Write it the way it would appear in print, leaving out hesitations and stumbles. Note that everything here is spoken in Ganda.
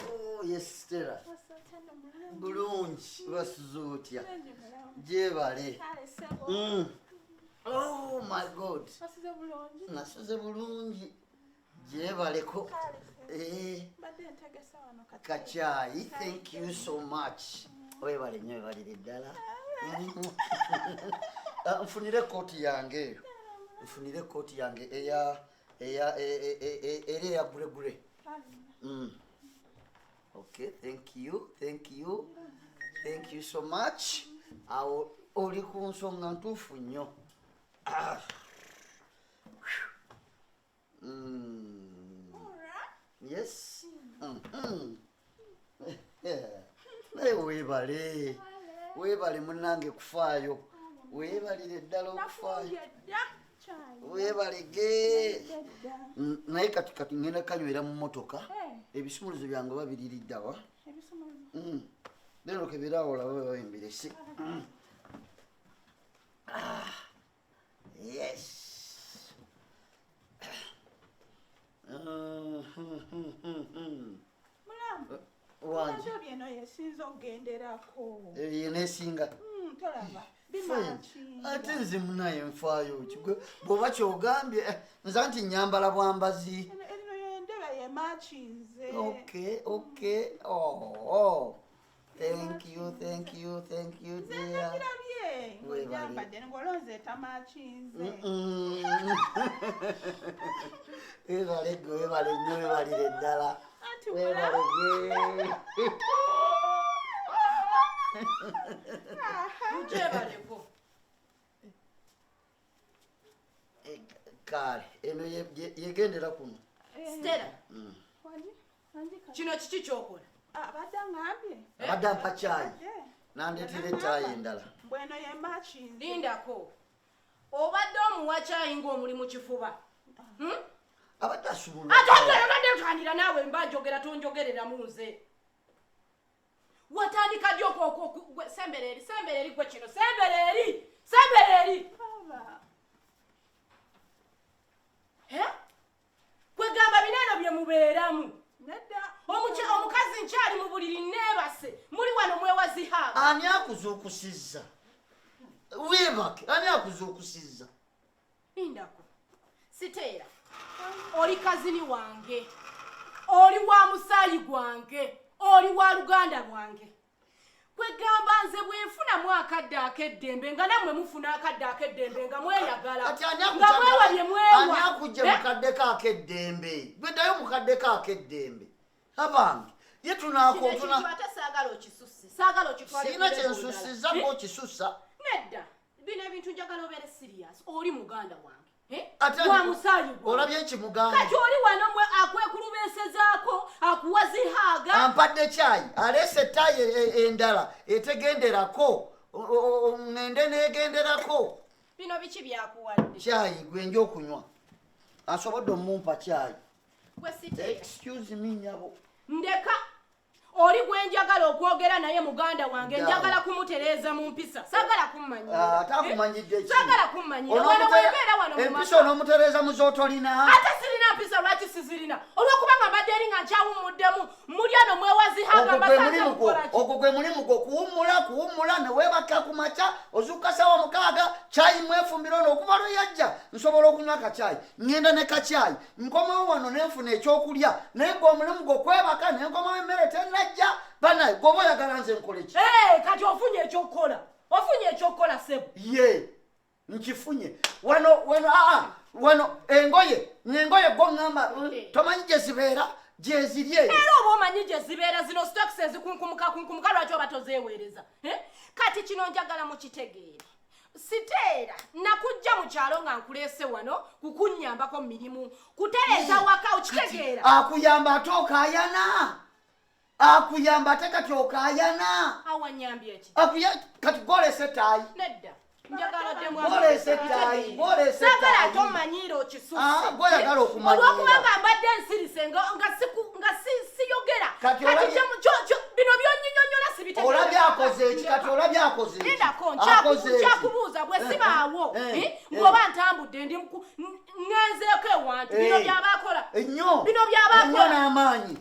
Oh, yes, Stella. Bulungi, basuzutia. Jebale. Oh, my God. Nasuze bulungi. Jebaleko. Kachai, thank you so much. Webale nyo balire ddala. Nfunire koti yange. Nfunire koti yange eya gure. Okay, thank you. Thank you so much. Oli ku nsonga ntuufu nnyo. Yes. Webale munange kufaayo. Webalire ddala okufaayo. Webalege. Naye kati ngenda kanywera mu motoka. Ebisumuluzo byange babiririddawa. Lero keberawo olaba wembirese. Yes. Wanje byeno yesinzo genderako. Yenesinga. Tolaba. Bimanchi. Ate nze munaye nfaayo kigwe bwoba kyogambye nza nti nyambala bwambazi. Eno yendeba ye machinze. Okay. Oh. Thank you dear. Webale ngoloze tamachinze. Webale nnyo balire ddala. Webalege. Jebaleko. Kale, eno yegendera kuno. Stella. Wandi. Kino kiki kyokola? Abadangambye. Abadampa chai. Nandetire chai endala. Bweno ye machinze. Lindako. Obadde omuwa chai ng'omuli kifuba. Abadde asubula. Atogera twanira naawe mbanjogera tonjogerera munze. Watandika dyoko sembereri gwe kino sembereri. Baba. Kwegamba bineno bye mubeeramu. Nedda. Omukazi nkyali mu buliri neebase. Muli wano mwewazihaga. Ani akuzuukusizza? Weebake, ani akuzuukusizza? Lindako. Siteera. Oli kazini wange. Oli wa musaayi gwange. Oli wa luganda lwange. Kwegamba nze bwenfunamu akadde akeddembe nga nammwe mufuna akadde akeddembe nga mweyagala. Nga mwewabye mwewa. Ani akujje mukadde kakeddembe? Gwendayo mukadde kakeddembe. Abange, ye tunaako tuna. Ate saagala okisusse. Saagala okitwale. Sina kyensussizza ng'okisussa. Nedda. Bino ebintu njagala obeere serious. Oli muganda wange. Wa musaayi gwange. Olabye ekimuganda. Kati oli wano mwe akwekulubeesezaako akuwazihaga. Ampadde chai. Alese tayi endala. Etegenderako. Ngende negenderako. Bino biki byakuwadde? Chai gwenje okunywa. Asobodde omumpa chai. Excuse me nyabo. Ndeka. Oli gwenjagala okwogera naye muganda wange njagala kumutereeza mu mpisa. Saagala kummanyira. Takumanyidde ki? Saagala kummanyira. Wano webeera wano mu maka. Empisa onomutereeza mu zootolina. Ate sirina mpisa lwaki sizirina. Olw'okuba nga mbadde eri nga nkyawummuddemu. Muli ano mwewazihaga mbasanze mukola ki? Ogwo gwe mulimu gwo kuwummula ne weebaka ku makya ozuuka ssaawa 6 caayi mwefumbira ono okuva lwe yajja nsobola okunywa akacaayi ngenda ne kacaayi nkomawo wano ne nfuna ekyokulya naye gwe omulimu gwo kwebaka ne nkomawo emmere tennajja banaye gwoba oyagala nze nkole ki? Kati ofunye ekyokukola sebo. Ye nkifunye wano engoye gwo ngamba tomanyi gye zibeera gye zirye. Era oba omanyi gye zibeera zino stocks ezikunkumuka lwaki oba tozeeweereza. Kati kino njagala mukitegeere. Siteera nakujja mu kyalo nga nkuleese wano kukunnyambako mirimu kutereeza waka okitegeera. Akuyamba ate okaayana. Akuyamba ate kati okaayana. Awanyambye eki? Kati gwolese taayi. Nedda. Njagala ddemu gwolese taayi. Saagala tomanyiira okisusse. Gw'oyagala okumanyira. Olw'okubanga mbadde nsirise nga siyogera. Kati bino byonnyinyonnyola sibitegeera. Olabye akoze ki kati olabye akoze ki? Lindako nchakubuuza bwe sibaawo ng'oba ntambudde ndi ngenzeeko ewantu bino by'abakola. Ennyo Bino by'abakola. ennyo n'amaanyi.